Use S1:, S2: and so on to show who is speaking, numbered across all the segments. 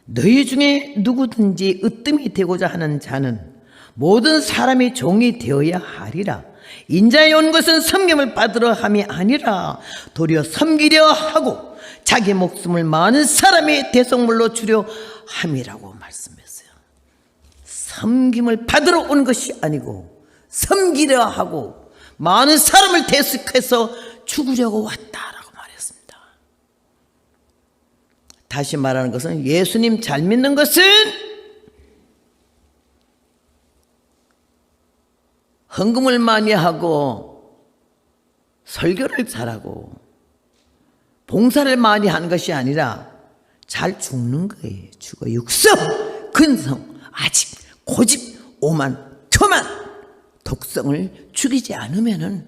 S1: 너희 중에 누구든지 으뜸이 되고자 하는 자는 모든 사람의 종이 되어야 하리라. 인자에 온 것은 섬김을 받으러 함이 아니라 도리어 섬기려 하고 자기 목숨을 많은 사람의 대속물로 주려 함이라고 말씀했어요. 섬김을 받으러 온 것이 아니고 섬기려 하고 많은 사람을 대속해서 죽으려고 왔다라고 말했습니다. 다시 말하는 것은 예수님 잘 믿는 것은 헌금을 많이 하고 설교를 잘하고 봉사를 많이 하는 것이 아니라 잘 죽는 거예요. 죽어 육성, 근성, 아집, 고집, 오만, 교만, 독성을 죽이지 않으면은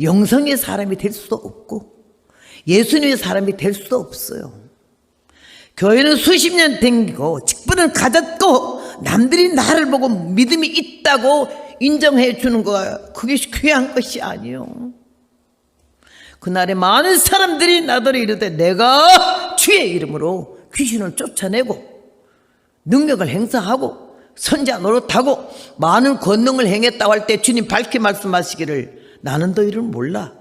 S1: 영성의 사람이 될 수도 없고 예수님의 사람이 될 수도 없어요. 교회는 수십 년 댕기고 직분을 가졌고 남들이 나를 보고 믿음이 있다고 인정해 주는 거, 그게 귀한 것이 아니요. 그날에 많은 사람들이 나더러 이르되 내가 주의 이름으로 귀신을 쫓아내고 능력을 행사하고 선자 노릇하고 많은 권능을 행했다고 할 때 주님 밝게 말씀하시기를 나는 너희를 몰라.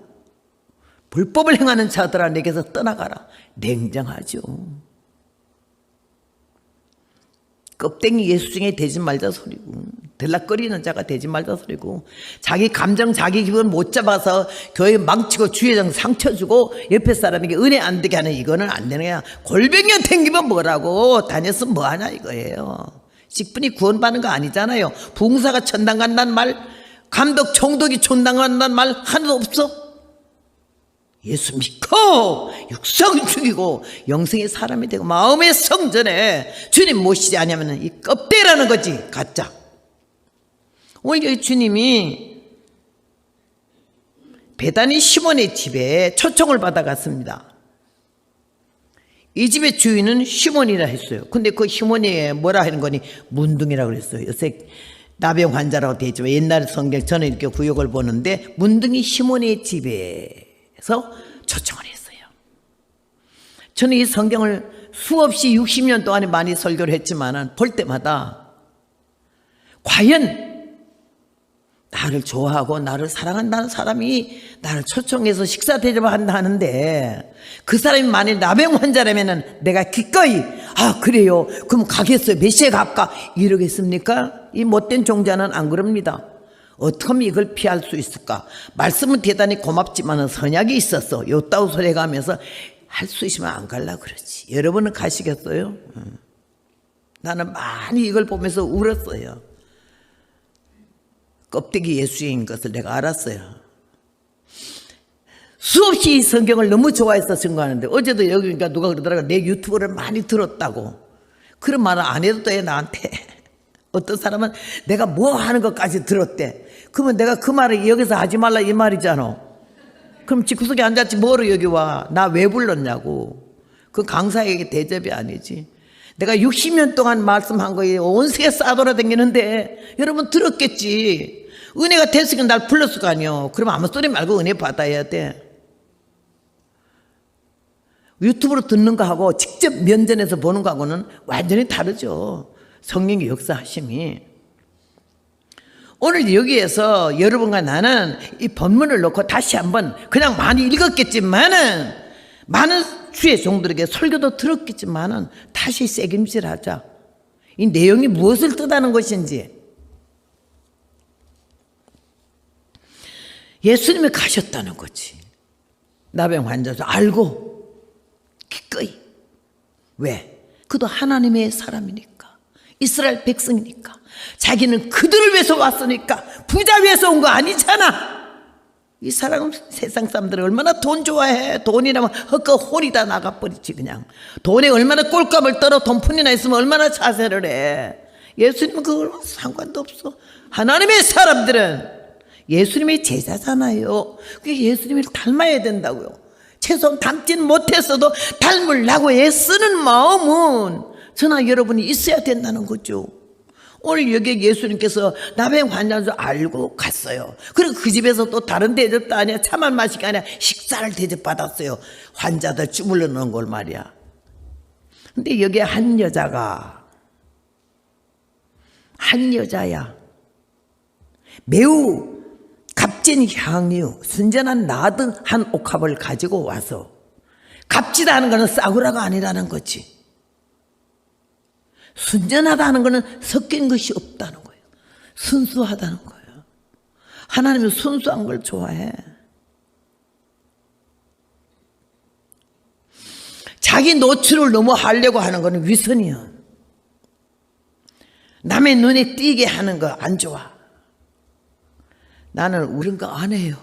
S1: 불법을 행하는 자들아 내게서 떠나가라. 냉정하죠. 껍데기 예수증에 되지 말자 소리고 들락거리는 자가 되지 말자 소리고 자기 감정 자기 기분 못 잡아서 교회 망치고 주회장 상처 주고 옆에 사람에게 은혜 안 되게 하는 이거는 안 되는 거야. 골뱅이가 댕기면 뭐라고 다녔으면 뭐하냐 이거예요. 직분이 구원받는 거 아니잖아요. 부흥사가 천당 간다는 말, 감독 총독이 천당 간다는 말 하나도 없어. 예수 믿고 육성 죽이고 영생의 사람이 되고 마음의 성전에 주님 모시지 않으면 이 껍데기라는 거지. 가짜. 오늘 여기 주님이 베다니 시몬의 집에 초청을 받아갔습니다. 이 집의 주인은 시몬이라 했어요. 근데 그 시몬이 뭐라 하는 거니? 문둥이라고 그랬어요. 요새 나병 환자라고 되어 있지만 옛날 성경 저는 이렇게 구역을 보는데 문둥이 시몬의 집에서 초청을 했어요. 저는 이 성경을 수없이 60년 동안에 많이 설교를 했지만 볼 때마다 과연 나를 좋아하고 나를 사랑한다는 사람이 나를 초청해서 식사 대접을 한다 하는데 그 사람이 만일 나병 환자라면 내가 기꺼이 그래요 그럼 가겠어요 몇 시에 갈까 이러겠습니까? 이 못된 종자는 안 그럽니다. 어떻게 하면 이걸 피할 수 있을까? 말씀은 대단히 고맙지만 선약이 있었어. 요따우 소리 가면서 할 수 있으면 안 갈라 그러지. 여러분은 가시겠어요? 나는 많이 이걸 보면서 울었어요. 껍데기 예수인 것을 내가 알았어요. 수없이 이 성경을 너무 좋아해서 증거하는데 어제도 여기 누가 그러더라고요. 내 유튜브를 많이 들었다고. 그런 말을 안 해도 돼 나한테. 어떤 사람은 내가 뭐 하는 것까지 들었대. 그러면 내가 그 말을 여기서 하지 말라 이 말이잖아. 그럼 집구석에 앉았지 뭐로 여기 와. 나 왜 불렀냐고. 그 강사에게 대접이 아니지. 내가 60년 동안 말씀한 거에 온 세계 싸돌아다니는데 여러분 들었겠지. 은혜가 됐으니까 날 불렀을 거 아니요. 그럼 아무 소리 말고 은혜 받아야 돼. 유튜브로 듣는 거하고 직접 면전에서 보는 거하고는 완전히 다르죠. 성령의 역사하심이. 오늘 여기에서 여러분과 나는 이 본문을 놓고 다시 한번 그냥 많이 읽었겠지만은 많은 주의 종들에게 설교도 들었겠지만은 다시 새김질하자. 이 내용이 무엇을 뜻하는 것인지. 예수님이 가셨다는 거지. 나병 환자도 알고 기꺼이. 왜? 그도 하나님의 사람이니까. 이스라엘 백성이니까. 자기는 그들을 위해서 왔으니까. 부자 위해서 온 거 아니잖아. 이 사람은 세상 사람들은 얼마나 돈 좋아해. 돈이라면 헛거 혼이 다 나가버리지 그냥. 돈에 얼마나 꼴값을 떨어 돈푼이나 있으면 얼마나 자세를 해. 예수님은 그걸 상관도 없어. 하나님의 사람들은 예수님의 제자잖아요. 그게 예수님을 닮아야 된다고요. 최소한 닮진 못했어도 닮으려고 애쓰는 마음은 저나 여러분이 있어야 된다는 거죠. 오늘 여기 예수님께서 나병 환자인 줄 알고 갔어요. 그리고 그 집에서 또 다른 대접도 아니야. 차만 마시기 아니라 식사를 대접받았어요. 환자들 주물러 놓은 걸 말이야. 근데 여기에 한 여자야. 매우 값진 향유, 순전한 나드 한 옥합을 가지고 와서, 값지다는 것은 싸구려가 아니라는 거지. 순전하다는 것은 섞인 것이 없다는 거예요. 순수하다는 거예요. 하나님은 순수한 걸 좋아해. 자기 노출을 너무 하려고 하는 것은 위선이야. 남의 눈에 띄게 하는 거 안 좋아. 나는 우린 거 안 해요.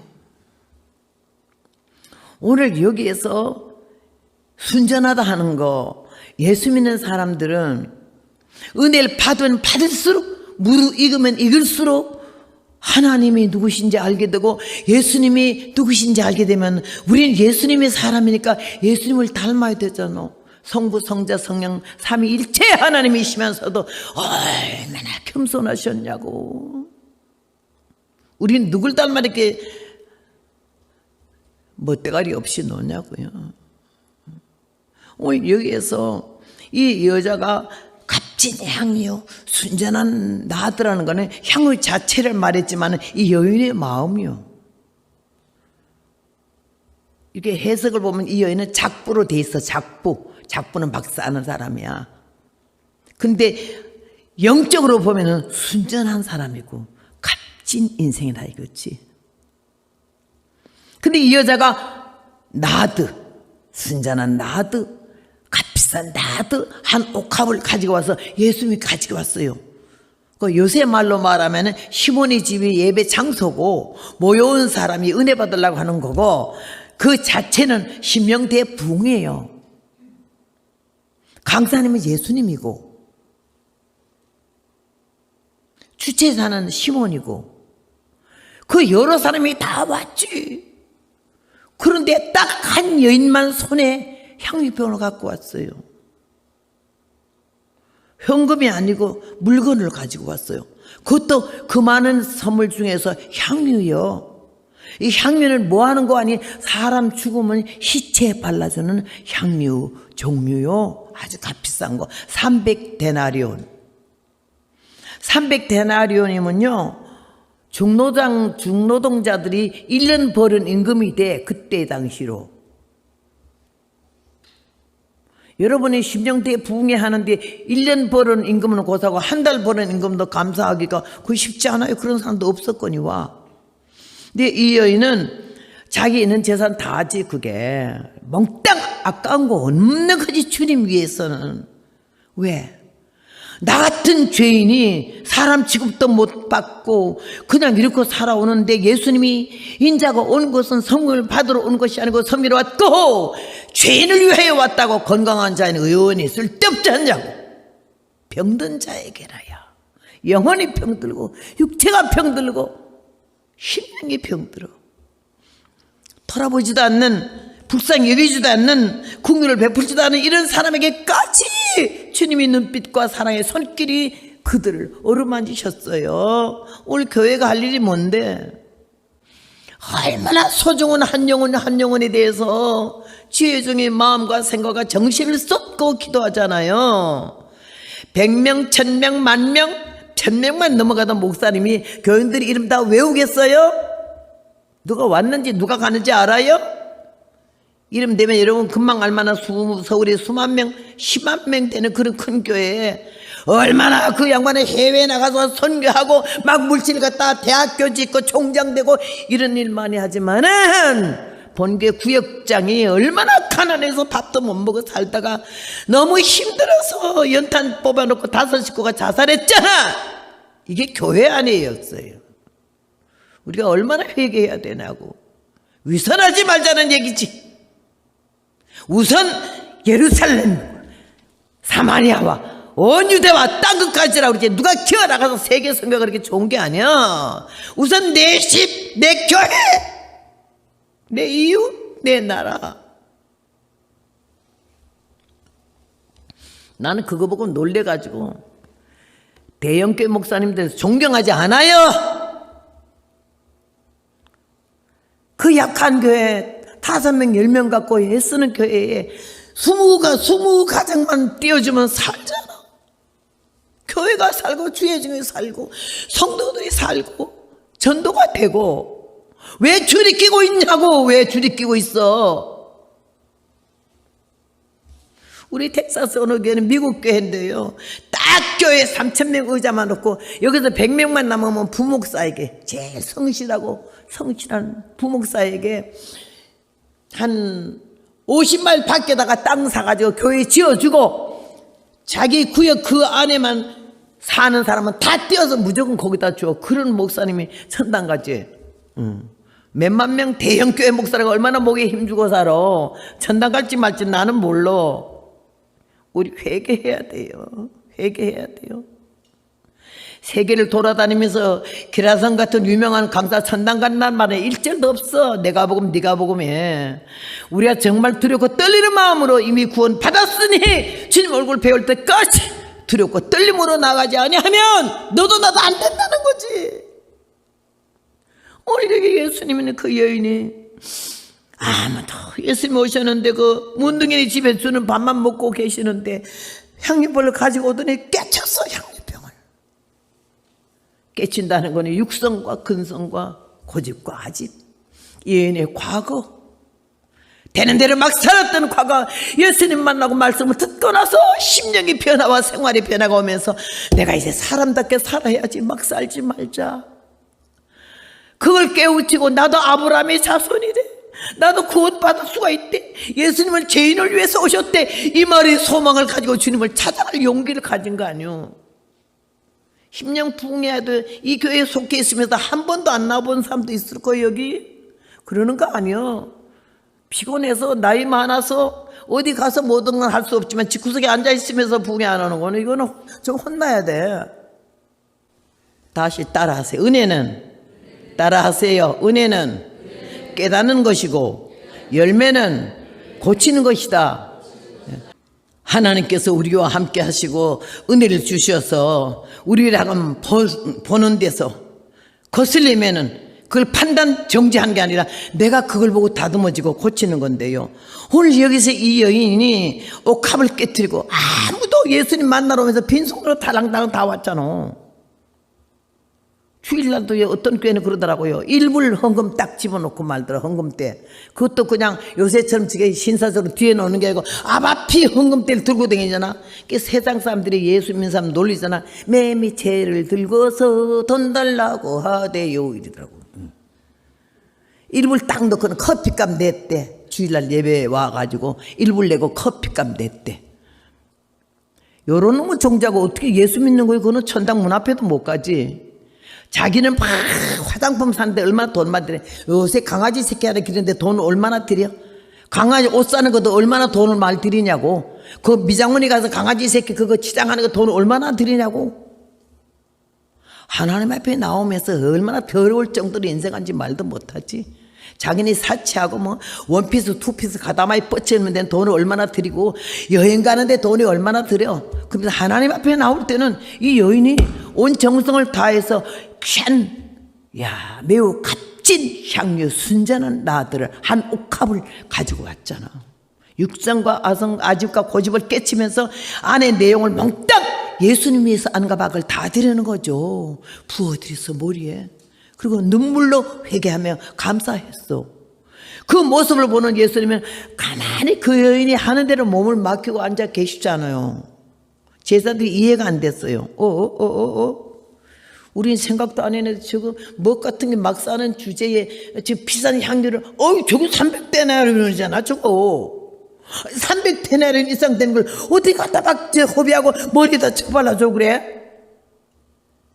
S1: 오늘 여기에서 순전하다 하는 거, 예수 믿는 사람들은 은혜를 받으면 받을수록, 무르익으면 익을수록 하나님이 누구신지 알게 되고 예수님이 누구신지 알게 되면, 우리는 예수님의 사람이니까 예수님을 닮아야 되잖아. 성부, 성자, 성령 삼위일체 하나님이시면서도 얼마나 겸손하셨냐고. 우리는 누굴 닮아 이렇게 멋대가리 없이 노냐고요. 오늘 여기에서 이 여자가 값진 향이요, 순전한 나드라는 거는 향의 자체를 말했지만 이 여인의 마음이요. 이렇게 해석을 보면 이 여인은 작부로 돼 있어. 작부는 박사하는 사람이야. 근데 영적으로 보면은 순전한 사람이고 값진 인생이다 이거지. 근데 이 여자가 나드, 순전한 나드, 값비싼 나드 한 옥합을 가지고 와서 예수님이 가지고 왔어요. 그 요새 말로 말하면 시몬의 집이 예배 장소고 모여온 사람이 은혜 받으려고 하는 거고, 그 자체는 신명대 부흥이에요. 강사님은 예수님이고 주최자는 시몬이고 그 여러 사람이 다 왔지. 그런데 딱 한 여인만 손에 향유병을 갖고 왔어요. 현금이 아니고 물건을 가지고 왔어요. 그것도 그 많은 선물 중에서 향유요. 이 향유는 뭐 하는 거 아니? 사람 죽으면 시체에 발라주는 향유 종류요. 아주 값비싼 거. 300데나리온. 300데나리온이면요, 중노동자들이 1년 버는 임금이 돼. 그때 당시로. 여러분이 심령대에 부흥회 하는데 1년 버는 임금은 고사하고 한 달 버는 임금도 감사하기가 그거 쉽지 않아요. 그런 사람도 없었거니와. 근데 이 여인은 자기 있는 재산 다 하지. 그게 몽땅 아까운 거 없는 거지. 주님 위해서는. 왜? 나 같은 죄인이 사람 취급도 못 받고 그냥 이렇게 살아오는데, 예수님이 인자가 온 것은 성령을 받으러 온 것이 아니고 섬기러 왔고 죄인을 위하여 왔다고. 건강한 자는 의원이 쓸데없지 않냐고. 병든 자에게라야 영혼이 병들고 육체가 병들고 심령이 병들어. 돌아보지도 않는, 불쌍히 여기지도 않는, 국민을 베풀지도 않은 이런 사람에게까지 주님의 눈빛과 사랑의 손길이 그들을 어루만지셨어요. 오늘 교회가 할 일이 뭔데? 얼마나 소중한 한 영혼에 대해서 지혜중의 마음과 생각과 정신을 쏟고 기도하잖아요. 100명, 1000명, 10,000명, 1000명만 넘어가던 목사님이 교인들이 이름 다 외우겠어요? 누가 왔는지 누가 가는지 알아요? 이름 되면 여러분 금방 알만한 서울에 수만 명, 10만 명 되는 그런 큰 교회에 얼마나 그 양반은 해외에 나가서 선교하고 막 물질 갖다 대학교 짓고 총장 되고 이런 일 많이 하지만은 본교회 구역장이 얼마나 가난해서 밥도 못 먹어 살다가 너무 힘들어서 연탄 뽑아놓고 5 식구가 자살했잖아. 이게 교회 아니었어요. 우리가 얼마나 회개해야 되냐고. 위선하지 말자는 얘기지. 우선 예루살렘, 사마리아와 온 유대와 땅 끝까지라고 그러지. 누가 기어나가서 세계 선교가 그렇게 좋은 게 아니야. 우선 내 집, 내 교회, 내 이웃, 내 나라. 나는 그거 보고 놀래가지고 대형교회 목사님들 존경하지 않아요. 그 약한 교회 5명, 10명 갖고 애쓰는 교회에 스무 가정만 띄워주면 살잖아. 교회가 살고 주의 중에 살고 성도들이 살고 전도가 되고. 왜 줄이 끼고 있냐고. 왜 줄이 끼고 있어. 우리 텍사스 어느 교회는 미국 교회인데요, 딱 교회 3,000명 의자만 놓고 여기서 100명만 남으면 부목사에게, 제일 성실하고 성실한 부목사에게 한 50마일 밖에다가 땅 사가지고 교회 지어주고, 자기 구역 그 안에만 사는 사람은 다 띄어서 무조건 거기다 줘. 그런 목사님이 천당 가지. 몇만 명 대형 교회 목사라고 얼마나 목에 힘주고 살아. 천당 갈지 말지 나는 몰라. 우리 회개해야 돼요. 회개해야 돼요. 세계를 돌아다니면서 기라성 같은 유명한 강사 천당 간다는 말에 일절도 없어. 내가 복음 네가 복음에. 우리가 정말 두렵고 떨리는 마음으로 이미 구원 받았으니 주님 얼굴 배울 때까지 두렵고 떨림으로 나가지 아니하면 너도 나도 안 된다는 거지. 우리에게 예수님은 그 여인이 아무도, 예수님 오셨는데 그 문둥이 집에 주는 밥만 먹고 계시는데 향유병을 가지고 오더니 깨쳤어. 향유병을 깨친다는 거는 육성과 근성과 고집과 아집, 예인의 과거, 되는 대로 막 살았던 과거, 예수님 만나고 말씀을 듣고 나서 심령의 변화와 생활의 변화가 오면서 내가 이제 사람답게 살아야지, 막 살지 말자. 그걸 깨우치고 나도 아브라함의 자손이래, 나도 구원받을 수가 있대, 예수님은 죄인을 위해서 오셨대, 이 말이 소망을 가지고 주님을 찾아갈 용기를 가진 거 아니오. 심령 부흥해도 이 교회에 속해 있으면서 한 번도 안 나와본 사람도 있을 거예요 여기. 그러는 거 아니오. 피곤해서 나이 많아서 어디 가서 모든 건 할 수 없지만 집구석에 앉아있으면서 부흥회 안 하는 거는 이거는 좀 혼나야 돼. 다시 따라하세요. 은혜는, 따라하세요. 은혜는 깨닫는 것이고 열매는 고치는 것이다. 하나님께서 우리와 함께 하시고 은혜를 주셔서 우리랑 보는 데서 거슬리면은 그걸 판단 정지한 게 아니라 내가 그걸 보고 다듬어지고 고치는 건데요. 오늘 여기서 이 여인이 옥합을 깨뜨리고 아무도 예수님 만나러 오면서 빈손으로 달랑달랑 다 왔잖아. 주일날도 어떤 교회는 그러더라고요. 일불 헌금 딱 집어넣고 말더라. 헌금 때 그것도 그냥 요새처럼 지금 신사적으로 뒤에 놓는 게 아니고 아바피 헌금대를 들고 다니잖아. 세상 사람들이 예수 믿는 사람 놀리잖아. 매미채를 들고서 돈 달라고 하대요 이러더라고. 일불 딱 넣고는 커피값 냈대. 주일날 예배에 와가지고 일불 내고 커피값 냈대. 요런 놈은 종자고 어떻게 예수 믿는 거예요? 그거는 천당 문 앞에도 못 가지. 자기는 막 화장품 사는데 얼마나 돈 많이 들여. 요새 강아지 새끼 하나 기르는데 돈 얼마나 들여? 강아지 옷 사는 것도 얼마나 돈을 많이 들이냐고. 그 미장원에 가서 강아지 새끼 그거 치장하는 거 돈 얼마나 들이냐고. 하나님 앞에 나오면서 얼마나 더러울 정도로 인생한지 말도 못하지. 자기네 사치하고 뭐 원피스 투피스 가다마이 뻗치면 된 돈을 얼마나 들이고 여행 가는데 돈이 얼마나 들여. 그러면서 하나님 앞에 나올 때는 이 여인이 온 정성을 다해서 매우 값진 향유 순전한 나들을 한 옥합을 가지고 왔잖아. 육성과 아집과 고집을 깨치면서 안에 내용을 몽땅 예수님 위해서 안과 박을 다 드리는 거죠. 부어드려서 머리에. 그리고 눈물로 회개하며 감사했어. 그 모습을 보는 예수님은 가만히 그 여인이 하는 대로 몸을 맡기고 앉아 계시잖아요. 제자들이 이해가 안 됐어요. 우린 생각도 안 했는데 저거 먹 같은 게 막 사는 주제에 지금 비싼 향기를 저거 300데나리온이잖아 저거. 300데나리온 이상 되는 걸 어디 갖다 막 허비하고 머리에다 쳐발라줘 그래?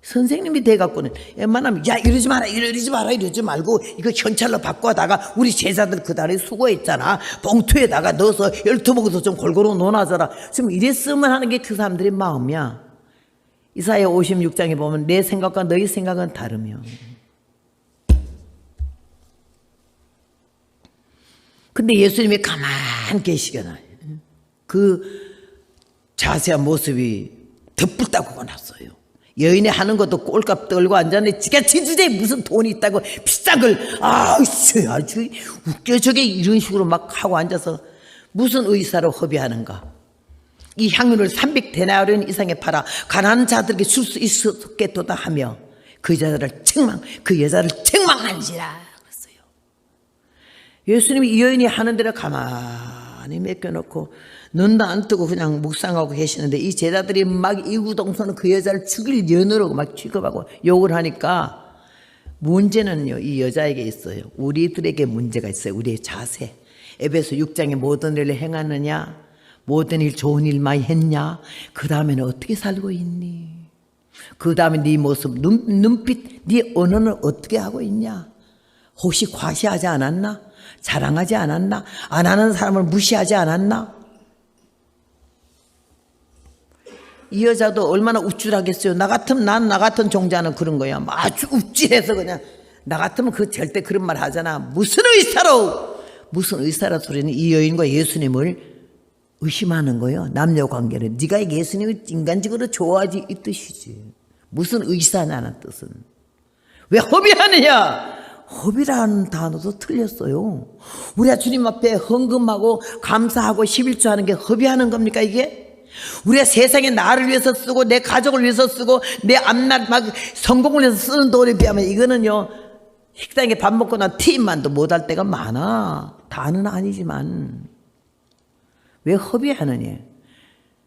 S1: 선생님이 돼갖고는 웬만하면 야 이러지 마라 이러지 말고 이거 현찰로 바꿔다가 우리 제자들 그달에 수고했잖아. 봉투에다가 넣어서 12봉투 좀 골고루 넣어놔줘라. 지금 이랬으면 하는 게 그 사람들의 마음이야. 이사야 56장에 보면 내 생각과 너희 생각은 다르며. 근데 예수님이 가만히 계시거나 그 자세한 모습이 덧붙다고 났어요. 여인이 하는 것도 꼴값 떨고 앉았는데 지가 진주제에 무슨 돈이 있다고 비싼 걸 아주 웃겨 저게 이런 식으로 막 하고 앉아서 무슨 의사로 허비하는가? 이 향유를 300데나리온 이상에 팔아 가난한 자들에게 줄 수 있었겠도다 하며 그 여자를 책망한지라 그랬어요. 예수님이 이 여인이 하는 대로 가만히 맡겨놓고 눈도 안 뜨고 그냥 묵상하고 계시는데 이 제자들이 막 이구동성으로 그 여자를 죽일 년으로 막 취급하고 욕을 하니까 문제는요, 이 여자에게 있어요. 우리들에게 문제가 있어요. 우리의 자세. 에베소 6장에 모든 일을 행하느냐, 모든 일 좋은 일 많이 했냐, 그 다음에는 어떻게 살고 있니, 그 다음에 네 모습, 눈빛, 네 언어는 어떻게 하고 있냐, 혹시 과시하지 않았나, 자랑하지 않았나, 안 하는 사람을 무시하지 않았나. 이 여자도 얼마나 우쭐하겠어요. 나 같은 종자는 그런 거야. 아주 우쭐해서 그냥 나 같으면 그 절대 그런 말 하잖아. 무슨 의사로 소리는 이 여인과 예수님을 의심하는 거예요. 남녀 관계를. 네가 예수님을 인간적으로 좋아하지 이 뜻이지. 무슨 의사냐는 뜻은. 왜 허비하느냐? 허비라는 단어도 틀렸어요. 우리가 주님 앞에 헌금하고 감사하고 11조 하는 게 허비하는 겁니까 이게? 우리가 세상에 나를 위해서 쓰고 내 가족을 위해서 쓰고 내 앞날 막 성공을 위해서 쓰는 돈에 비하면 이거는요, 식당에 밥 먹고 난 팁만도 못할 때가 많아. 다는 아니지만 왜 허비하느냐?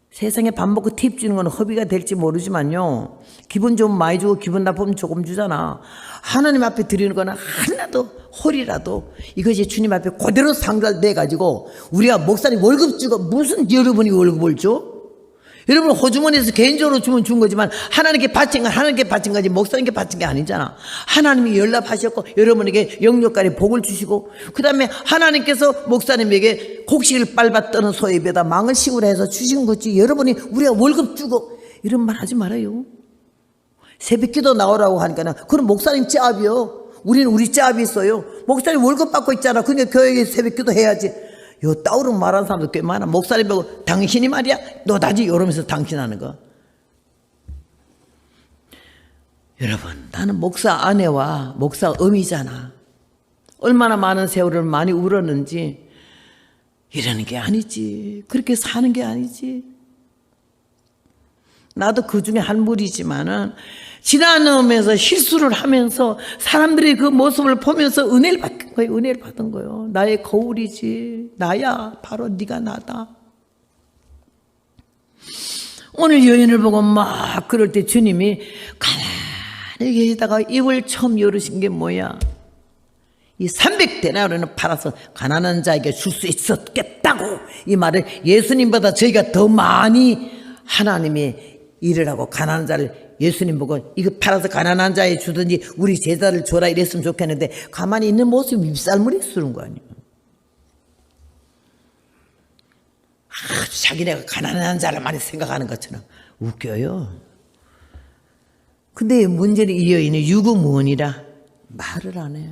S1: 세상에 밥 먹고 팁 주는 건 허비가 될지 모르지만요, 기분 좀 많이 주고 기분 나쁘면 조금 주잖아. 하나님 앞에 드리는 거는 하나도 홀이라도 이것이 주님 앞에 그대로 상달돼 가지고 우리가 목사님 월급 주고 무슨 여러분이 월급을 줘? 여러분 호주머니에서 개인적으로 주면 준 거지만 하나님께 바친 건 하나님께 바친 거지 목사님께 바친 게 아니잖아. 하나님이 연락하셨고 여러분에게 영육간에 복을 주시고 그 다음에 하나님께서 목사님에게 곡식을 빨아 떠는 소의 배다 망을 식으로 해서 주신 거지. 여러분이 우리가 월급 주고 이런 말 하지 말아요. 새벽기도 나오라고 하니까 그럼 목사님 짭이요. 우리는 우리 짭이 있어요. 목사님 월급 받고 있잖아. 그러니까 교회에 새벽기도 해야지. 요 따오르 말하는 사람도 꽤 많아. 목사님 보고 당신이 말이야? 너다지 이러면서 당신 하는 거. 여러분, 나는 목사 아내와 목사 어미잖아. 얼마나 많은 세월을 많이 울었는지 이러는 게 아니지. 그렇게 사는 게 아니지. 나도 그 중에 한 무리지만은 지나면서 실수를 하면서 사람들이 그 모습을 보면서 은혜를 받은 거예요. 은혜를 받은 거예요. 나의 거울이지. 나야. 바로 네가 나다. 오늘 여인을 보고 막 그럴 때 주님이 가만히 계시다가 입을 처음 열으신 게 뭐야? 이 300데나리온을 팔아서 가난한 자에게 줄 수 있었겠다고 이 말을 예수님보다 저희가 더 많이 하나님이 일을 하고 가난한 자를 예수님 보고 이거 팔아서 가난한 자에 주든지 우리 제자를 줘라 이랬으면 좋겠는데 가만히 있는 모습이 밉살물이 쓰는 거 아니에요. 아주 자기네가 가난한 자를 많이 생각하는 것처럼 웃겨요. 근데 문제는 이 여인이 유구무원이라 말을 안 해.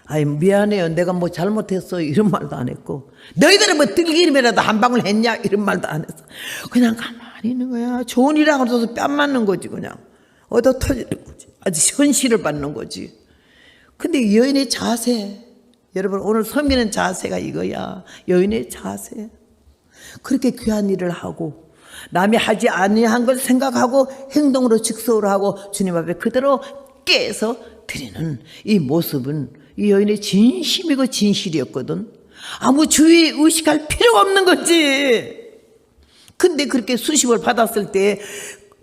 S1: 아이 미안해요. 내가 뭐 잘못했어 이런 말도 안 했고 너희들은 뭐 들기름이라도 한 방울 했냐 이런 말도 안 했어. 그냥 가만히 있는 거야. 좋은 일이라고 해서 뺨 맞는 거지. 그냥 얻어 터지는 거지. 아주 현실을 받는 거지. 근데 이 여인의 자세, 여러분 오늘 섬기는 자세가 이거야. 여인의 자세. 그렇게 귀한 일을 하고 남이 하지 아니한 걸 생각하고 행동으로 즉석으로 하고 주님 앞에 그대로 깨서 드리는 이 모습은 이 여인의 진심이고 진실이었거든. 아무 주의 의식할 필요가 없는 거지. 근데 그렇게 수십을 받았을 때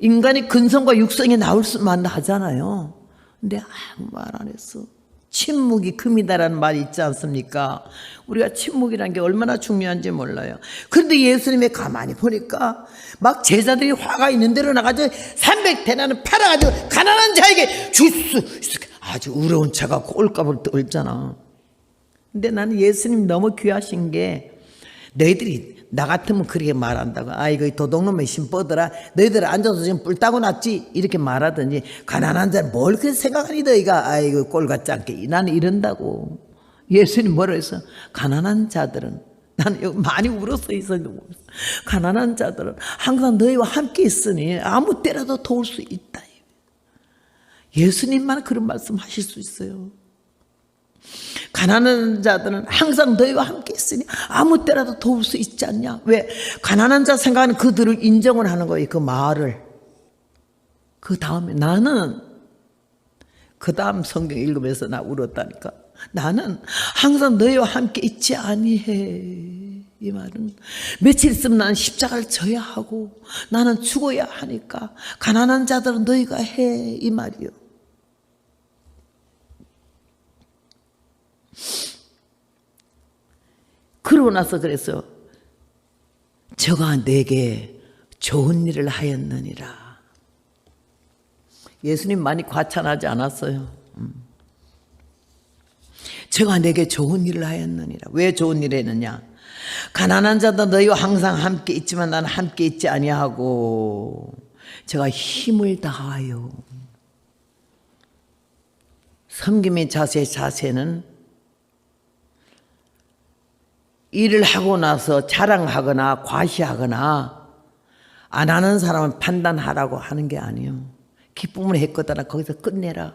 S1: 인간의 근성과 육성이 나올 수만 하잖아요. 근데 아무 말 안 했어. 침묵이 금이다라는 말이 있지 않습니까? 우리가 침묵이라는 게 얼마나 중요한지 몰라요. 그런데 예수님이 가만히 보니까 막 제자들이 화가 있는 대로 나가서 300데나리온 팔아가지고 가난한 자에게 줄 수 있을까? 아주 어려운 차가 꼴값을 떨잖아. 근데 나는 예수님 너무 귀하신 게 너희들이 나 같으면 그렇게 말한다고. 아이고 도둑놈의 심 뻗어라. 너희들 앉아서 지금 뿔 따고 났지 이렇게 말하더니 가난한 자를 뭘 그렇게 생각하니 너희가 아이고 꼴 같지 않게. 나는 이런다고. 예수님 뭐라 해서 가난한 자들은 나는 여기 많이 울었어 있어요. 가난한 자들은 항상 너희와 함께 있으니 아무 때라도 도울 수 있다. 예수님만 그런 말씀 하실 수 있어요. 가난한 자들은 항상 너희와 함께 있으니 아무 때라도 도울 수 있지 않냐. 왜? 가난한 자 생각하는 그들을 인정을 하는 거예요. 그 말을. 그 다음에 나는 그 다음 성경 읽으면서 나 울었다니까. 나는 항상 너희와 함께 있지 아니해. 이 말은 며칠 있으면 나는 십자가를 져야 하고 나는 죽어야 하니까 가난한 자들은 너희가 해. 이 말이요. 그러고 나서 그래서 저가 내게 좋은 일을 하였느니라. 예수님 많이 과찬하지 않았어요. 저가 내게 좋은 일을 하였느니라. 왜 좋은 일을 했느냐? 가난한 자도 너희와 항상 함께 있지만 나는 함께 있지 아니하고 제가 힘을 다하여. 섬김의 자세는 일을 하고 나서 자랑하거나 과시하거나 안 하는 사람은 판단하라고 하는 게 아니에요. 기쁨을 했거든 거기서 끝내라.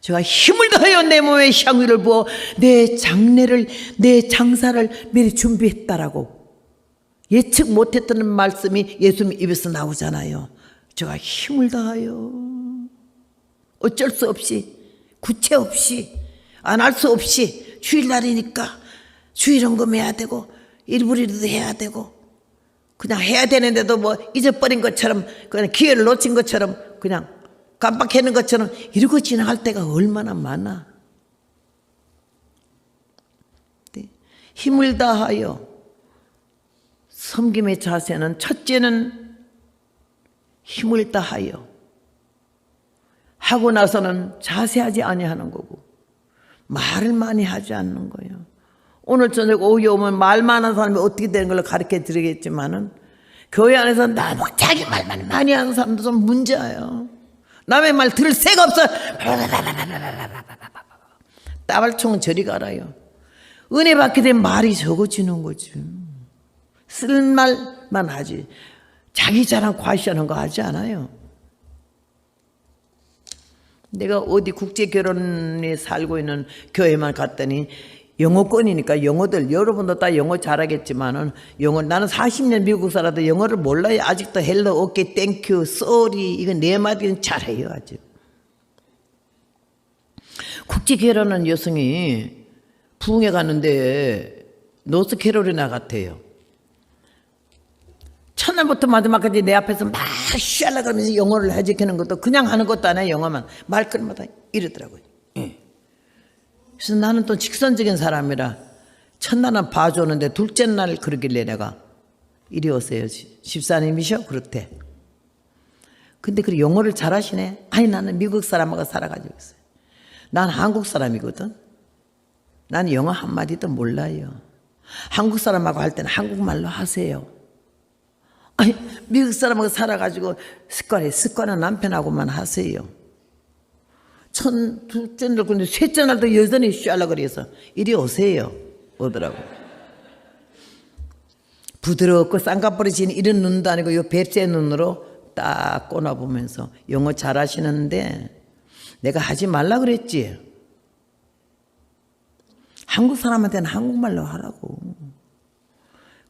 S1: 제가 힘을 다하여 내 몸에 향유를 부어 내 장례를 내 장사를 미리 준비했다라고 예측 못했던 말씀이 예수님 입에서 나오잖아요. 제가 힘을 다하여 어쩔 수 없이 구체 없이 안 할 수 없이 주일날이니까 주일헌금 해야 되고 일부리도 해야 되고 그냥 해야 되는데도 뭐 잊어버린 것처럼 그냥 기회를 놓친 것처럼 그냥 깜빡하는 것처럼 이러고 지나갈 때가 얼마나 많아. 네. 힘을 다하여 섬김의 자세는 첫째는 힘을 다하여 하고 나서는 자세하지 아니하는 거고 말을 많이 하지 않는 거예요. 오늘 저녁 오후에 오면 말 많은 사람이 어떻게 되는 걸 가르쳐 드리겠지만은 교회 안에서 너무 자기 말만 많이 하는 사람도 좀 문제예요. 남의 말 들을 새가 없어. 따발총은 저리 가라요. 은혜 받게 된 말이 적어지는 거지. 쓸 말만 하지. 자기 자랑 과시하는 거 하지 않아요. 내가 어디 국제 결혼에 살고 있는 교회만 갔더니 영어권이니까 영어들 여러분도 다 영어 잘하겠지만은 영어 나는 40년 미국 살아도 영어를 몰라요. 아직도 헬로, 오케이, 땡큐, 쏘리 이거 네 마디는 잘해요 아주. 국제 결혼한 여성이 부흥회 갔는데 노스캐롤리나 같아요. 첫날부터 마지막까지 내 앞에서 막 쉬하려 그러면서 영어를 해지키는 것도 그냥 하는 것도 아니에요. 영어만 말끝마다 이러더라고요. 그래서 나는 또 직선적인 사람이라 첫날은 봐주는데 둘째 날 그러길래 내가 이리 오세요. 집사님이셔? 그렇대. 근데 그 영어를 잘하시네. 아니 나는 미국 사람하고 살아가지고 있어요. 난 한국 사람이거든. 난 영어 한마디도 몰라요. 한국 사람하고 할 때는 한국말로 하세요. 아니 미국 사람하고 살아가지고 습관은 남편하고만 하세요. 둘째 날 근데 셋째 날도 여전히 쉬하려고 그래서 이리 오세요 오더라고. 부드럽고 쌍꺼풀이 이런 눈도 아니고 요 뱁새 눈으로 딱 꼬나보면서 영어 잘하시는데 내가 하지 말라 그랬지. 한국 사람한테는 한국말로 하라고.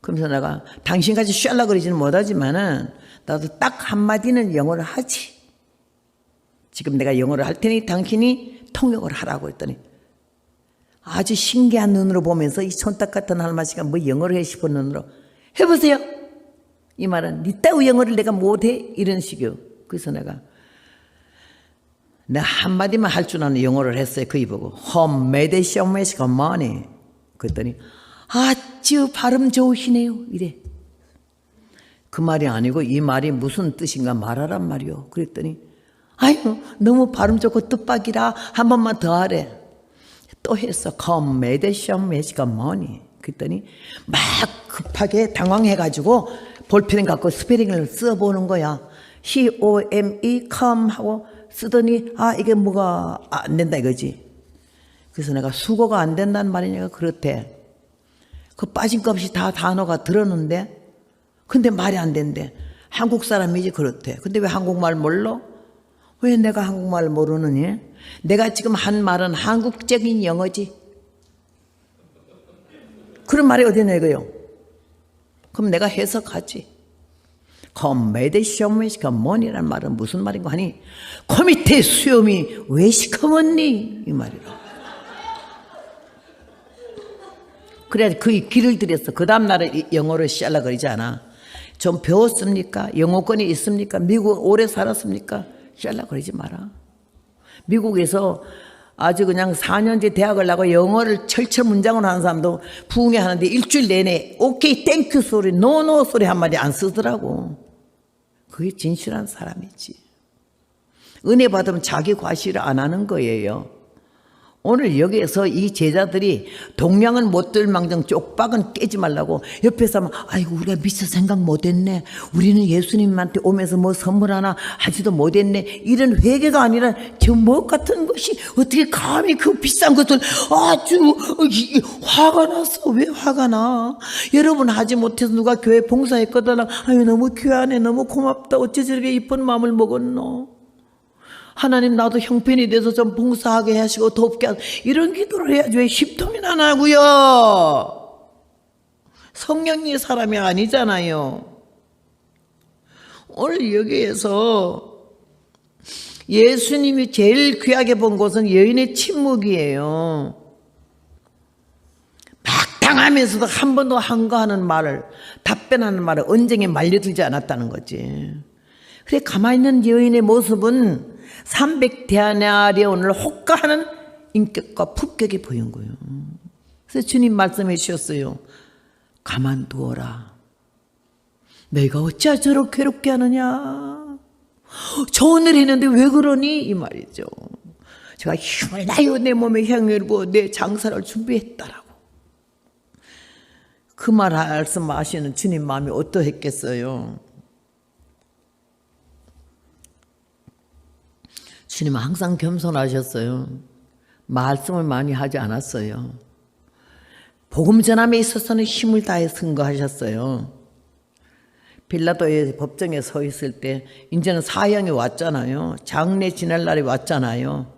S1: 그러면서 내가 당신같이 쉬하려고 그러지는 못하지만은 나도 딱 한마디는 영어를 하지. 지금 내가 영어를 할 테니 당신이 통역을 하라고 했더니 아주 신기한 눈으로 보면서 이 촌딱 같은 할머니가 뭐 영어를 해 싶은 눈으로 해보세요. 이 말은 니 따위 영어를 내가 못해? 이런 식이요. 그래서 내가 한마디만 할 줄 아는 영어를 했어요. 그이 보고 홈메데시오메시가 뭐니? 그랬더니 아주 발음 좋으시네요. 이래. 그 말이 아니고 이 말이 무슨 뜻인가 말하란 말이요. 그랬더니 아유 너무 발음 좋고 뜻밖이라 한 번만 더 하래. 또 했어. 컴메데시오메시가 뭐니? 그랬더니 막 급하게 당황해가지고 볼펜 갖고 스페링을 써보는 거야. C-O-M-E come 하고 쓰더니 아 이게 뭐가 안 된다 이거지. 그래서 내가 수고가 안 된다는 말이니까 그렇대. 그 빠진 것 없이 다 단어가 들었는데 근데 말이 안 된대. 한국 사람이지 그렇대. 근데 왜 한국말 몰라? 왜 내가 한국말 모르느니? 내가 지금 한 말은 한국적인 영어지. 그런 말이 어디 있냐 이거요. 그럼 내가 해석하지. 컴메디시험이 시커먼이라는 말은 무슨 말인가 하니 그 밑에 수염이 왜 시커먼니? 이 말이라. 그래야지 그 길을 들였어. 그 다음날에 영어를 시작하려고 그러지 않아. 좀 배웠습니까? 영어권이 있습니까? 미국 오래 살았습니까? 시작하려고 그러지 마라. 미국에서 아주 그냥 4년제 대학을 나고 영어를 철철 문장으로 하는 사람도 부흥회 하는데 일주일 내내 오케이 땡큐 소리 노노 소리 한마디 안 쓰더라고. 그게 진실한 사람이지. 은혜 받으면 자기 과시를 안 하는 거예요. 오늘 여기에서 이 제자들이 동량은 못 들 망정 쪽박은 깨지 말라고 옆에서 하면 아이고 우리가 미처 생각 못했네. 우리는 예수님한테 오면서 뭐 선물 하나 하지도 못했네. 이런 회개가 아니라 저 뭐 같은 것이 어떻게 감히 그 비싼 것을 아주 화가 났어. 왜 화가 나? 여러분 하지 못해서 누가 교회 봉사했거든. 아유 너무 귀하네. 너무 고맙다. 어째 저렇게 이쁜 마음을 먹었노? 하나님 나도 형편이 돼서 좀 봉사하게 하시고 돕게 하시고 이런 기도를 해야지 왜 10통이나 안 하고요. 성령이 사람이 아니잖아요. 오늘 여기에서 예수님이 제일 귀하게 본 것은 여인의 침묵이에요. 막 당하면서도 한 번도 한가하는 말을 답변하는 말을 언쟁에 말려들지 않았다는 거지. 그래 가만히 있는 여인의 모습은 300데나리온을 호가하는 인격과 품격이 보인 거예요. 그래서 주님 말씀해 주셨어요. 가만두어라. 내가 어찌 저렇게 괴롭게 하느냐. 좋은 일 했는데 왜 그러니? 이 말이죠. 제가 힘을 다하여 내 몸에 향유를 부어 내 장사를 준비했다라고. 그 말씀하시는 주님 마음이 어떠했겠어요? 주님은 항상 겸손하셨어요. 말씀을 많이 하지 않았어요. 복음 전함에 있어서는 힘을 다해 선거하셨어요. 빌라도의 법정에 서 있을 때 이제는 사형이 왔잖아요. 장례 지날 날이 왔잖아요.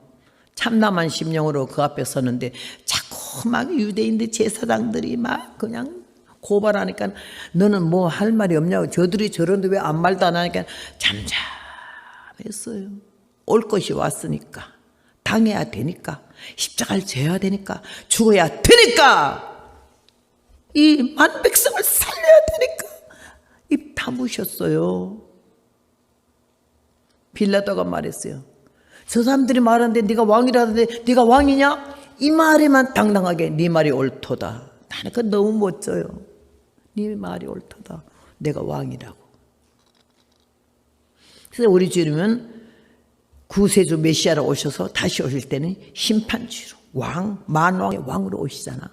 S1: 참담한 심령으로 그 앞에 섰는데 자꾸 막 유대인들 제사장들이 막 그냥 고발하니까 너는 뭐 할 말이 없냐고. 저들이 저런데 왜 아무 말도 안 하니까 잠잠했어요. 올 것이 왔으니까 당해야 되니까 십자가를 져야 되니까 죽어야 되니까 이 만백성을 살려야 되니까 입 다무셨어요. 빌라도가 말했어요. 저 사람들이 말하는데 네가 왕이라는데 네가 왕이냐? 이 말에만 당당하게 네 말이 옳도다. 나는 그거 너무 멋져요. 네 말이 옳도다. 내가 왕이라고. 그래서 우리 주님은 구세주 메시아로 오셔서 다시 오실 때는 심판주로 왕, 만왕의 왕으로 오시잖아.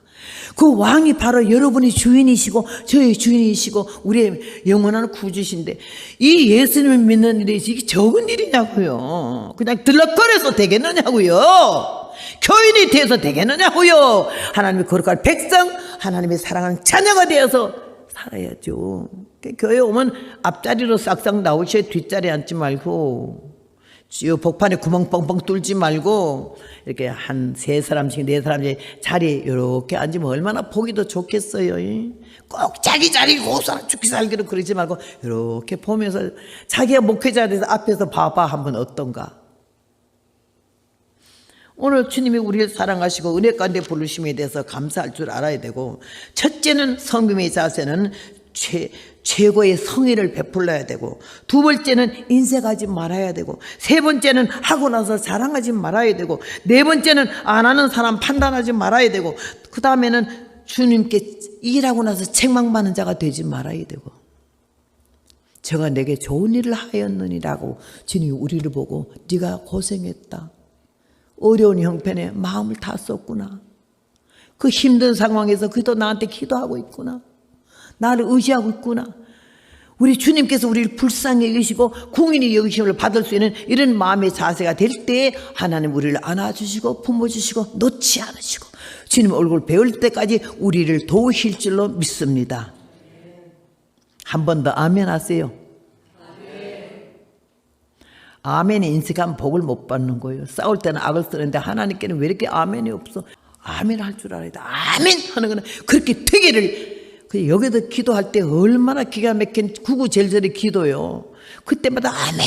S1: 그 왕이 바로 여러분의 주인이시고 저의 주인이시고 우리의 영원한 구주신데 이 예수님을 믿는 일이 이게 적은 일이냐고요. 그냥 들락거려서 되겠느냐고요. 교인이 되어서 되겠느냐고요. 하나님의 거룩한 백성, 하나님의 사랑하는 자녀가 되어서 살아야죠. 교회 오면 앞자리로 싹싹 나오셔야 뒷자리에 앉지 말고 복판에 구멍 뻥뻥 뚫지 말고 이렇게 한 3사람씩 4사람씩 자리에 이렇게 앉으면 얼마나 보기도 좋겠어요. 꼭 자기 자리 고사 죽기 살기로 그러지 말고 이렇게 보면서 자기가 목회자가 돼서 앞에서 봐봐 한번 어떤가. 오늘 주님이 우리를 사랑하시고 은혜 가운데 부르심에 대해서 감사할 줄 알아야 되고, 첫째는 성금의 자세는 최고의 성의를 베풀어야 되고, 두 번째는 인색하지 말아야 되고, 세 번째는 하고 나서 자랑하지 말아야 되고, 네 번째는 안 하는 사람 판단하지 말아야 되고, 그 다음에는 주님께 일하고 나서 책망받는 자가 되지 말아야 되고, 제가 내게 좋은 일을 하였느니라고 주님이 우리를 보고 네가 고생했다, 어려운 형편에 마음을 다 썼구나, 그 힘든 상황에서 그도 나한테 기도하고 있구나, 나를 의지하고 있구나, 우리 주님께서 우리를 불쌍히 여기시고 궁인이 여기심을 받을 수 있는 이런 마음의 자세가 될 때에 하나님 우리를 안아주시고 품어주시고 놓지 않으시고 주님 얼굴 배울 때까지 우리를 도우실 줄로 믿습니다. 한 번 더 아멘 하세요. 아멘이 인식하면 복을 못 받는 거예요. 싸울 때는 악을 쓰는데 하나님께는 왜 이렇게 아멘이 없어? 아멘 할 줄 알아야 돼. 아멘 하는 거는 그렇게 되기를. 여기도 기도할 때 얼마나 기가 막힌 구구절절의 기도요. 그때마다 아멘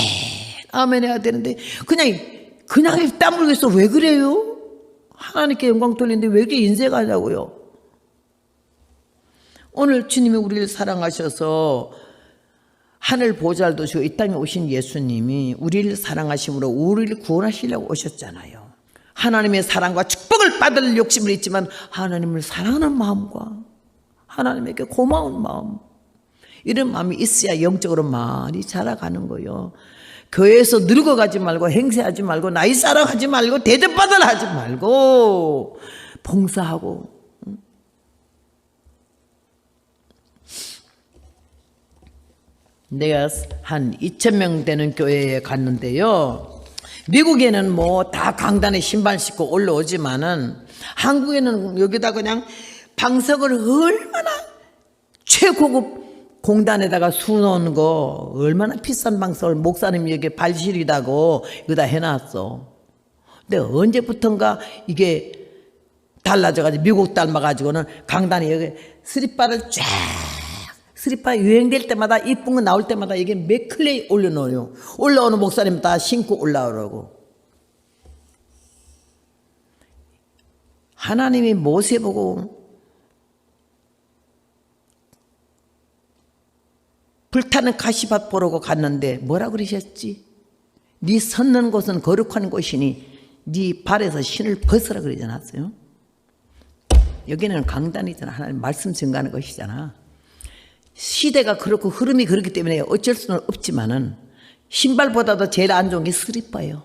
S1: 아멘 해야 되는데 그냥 땀 흘리고 있어. 왜 그래요? 하나님께 영광 돌리는데 왜 이렇게 인색하냐고요. 오늘 주님이 우리를 사랑하셔서 하늘 보좌를 두시고 이 땅에 오신 예수님이 우리를 사랑하심으로 우리를 구원하시려고 오셨잖아요. 하나님의 사랑과 축복을 받을 욕심은 있지만 하나님을 사랑하는 마음과 하나님에게 고마운 마음, 이런 마음이 있어야 영적으로 많이 자라가는 거예요. 교회에서 늙어가지 말고 행세하지 말고 나이 쌓아가지 말고 대접받으라 하지 말고 봉사하고. 내가 한 2,000명 되는 교회에 갔는데요. 미국에는 뭐 다 강단에 신발 신고 올라오지만은 한국에는 여기다 그냥 방석을 얼마나 최고급 공단에다가 수놓은 거 얼마나 비싼 방석을 목사님이 여기 발실이다고 여기다 해놨어. 근데 언제부턴가 이게 달라져가지고 미국 닮아가지고는 강단에 여기 스리바를 쫙 스리파 유행될 때마다 이쁜 거 나올 때마다 이게 맥클레이 올려놓어요. 올라오는 목사님 다 신고 올라오라고. 하나님이 모세 보고 불타는 가시밭 보러고 갔는데 뭐라 그러셨지? 네 섰는 곳은 거룩한 곳이니 네 발에서 신을 벗으라 그러지 않았어요? 여기는 강단이잖아. 하나님 말씀 증가하는 것이잖아. 시대가 그렇고 흐름이 그렇기 때문에 어쩔 수는 없지만은 신발보다도 제일 안 좋은 게 스리퍼예요.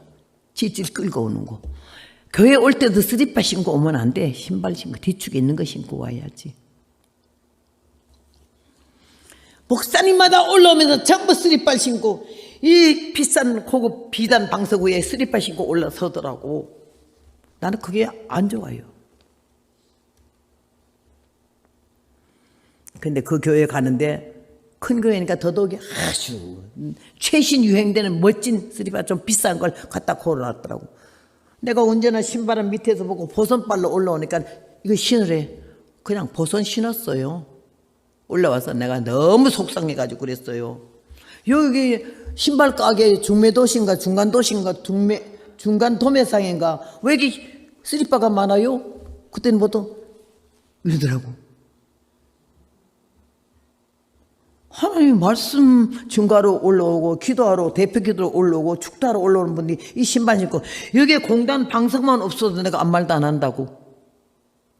S1: 질질 끌고 오는 거. 교회 올 때도 스리퍼 신고 오면 안 돼. 신발 신고 뒤축에 있는 거 신고 와야지. 목사님마다 올라오면서 전부 스리퍼 신고 이 비싼 고급 비단 방석 위에 스리퍼 신고 올라서더라고. 나는 그게 안 좋아요. 근데 그 교회에 가는데 큰 교회니까 더더욱이 아주 최신 유행되는 멋진 스리퍼 좀 비싼 걸 갖다 걸어놨더라고. 내가 언제나 신발은 밑에서 보고 보선발로 올라오니까 이거 신으래. 그냥 보선 신었어요. 올라와서 내가 너무 속상해가지고 그랬어요. 여기 신발 가게 중매도시인가 중간도시인가 중간 도매상인가 왜 이렇게 스리퍼가 많아요? 그때는 보통 이러더라고. 하나님 말씀 증가로 올라오고 기도하러 대표 기도로 올라오고 축도하러 올라오는 분이 이 신발 신고 여기에 공단 방석만 없어도 내가 아무 말도 안 한다고.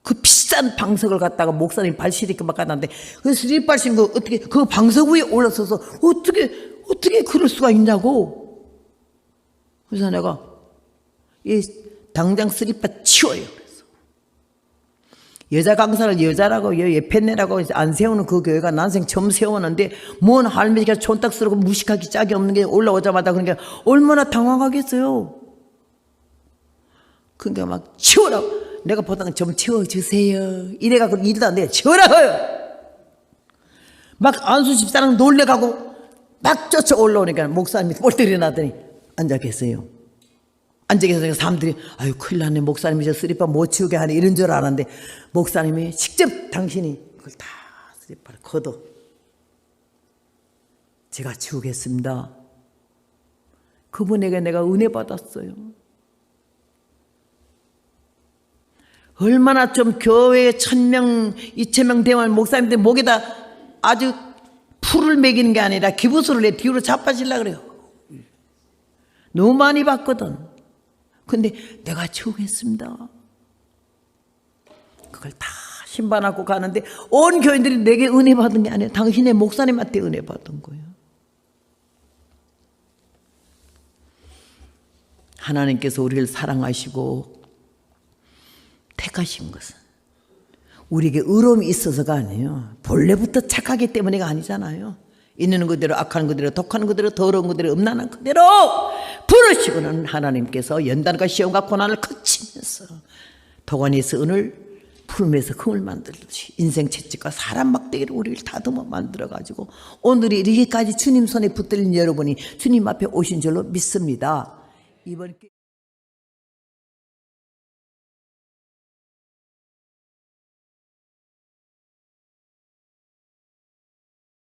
S1: 그 비싼 방석을 갖다가 목사님 발시리게 막 갖는데 그 스리퍼 신고 어떻게 그 방석 위에 올라서서 어떻게 그럴 수가 있냐고. 그래서 내가 이 당장 스리퍼 치워요. 그래서 여자 강사를 여자라고 예편네라고 안 세우는 그 교회가 난생 처음 세웠는데 뭔 할머니가 촌딱스럽고 무식하기 짝이 없는 게 올라오자마자 그러니까 얼마나 당황하겠어요. 그러니까 막 치우라고. 내가 보다가 좀 치워주세요. 이래가지고 일도 안 돼. 치우라고요. 막 안수 집사랑 놀래가고 막 쫓아 올라오니까 목사님이 꼴들이 나더니 앉아 계세요. 앉아 계세요. 사람들이 아유 큰일 났네. 목사님이 저 스리퍼 못 치우게 하네. 이런 줄 알았는데 목사님이 직접 당신이 그걸 다 스리퍼를 걷어 제가 치우겠습니다. 그분에게 내가 은혜 받았어요. 얼마나 좀 교회에 1,000명, 2,000명 대원 목사님들 목에다 아주 풀을 매기는 게 아니라 기부수를 내 뒤로 자빠지려고 그래요. 너무 많이 받거든. 근데 내가 치우겠습니다. 그걸 다 신반하고 가는데 온 교인들이 내게 은혜 받은 게 아니라 당신의 목사님한테 은혜 받은 거예요. 하나님께서 우리를 사랑하시고 택하신 것은 우리에게 의로움이 있어서가 아니에요. 본래부터 착하기 때문에가 아니잖아요. 있는 그대로 악한 그대로 독한 그대로 더러운 그대로 음란한 그대로 부르시고는 하나님께서 연단과 시험과 고난을 거치면서 도가니에서 은을 푸름에서 금을 만들듯이 인생 채찍과 사람 막대기로 우리를 다듬어 만들어가지고 오늘이 이렇게까지 주님 손에 붙들린 여러분이 주님 앞에 오신 줄로 믿습니다. 이번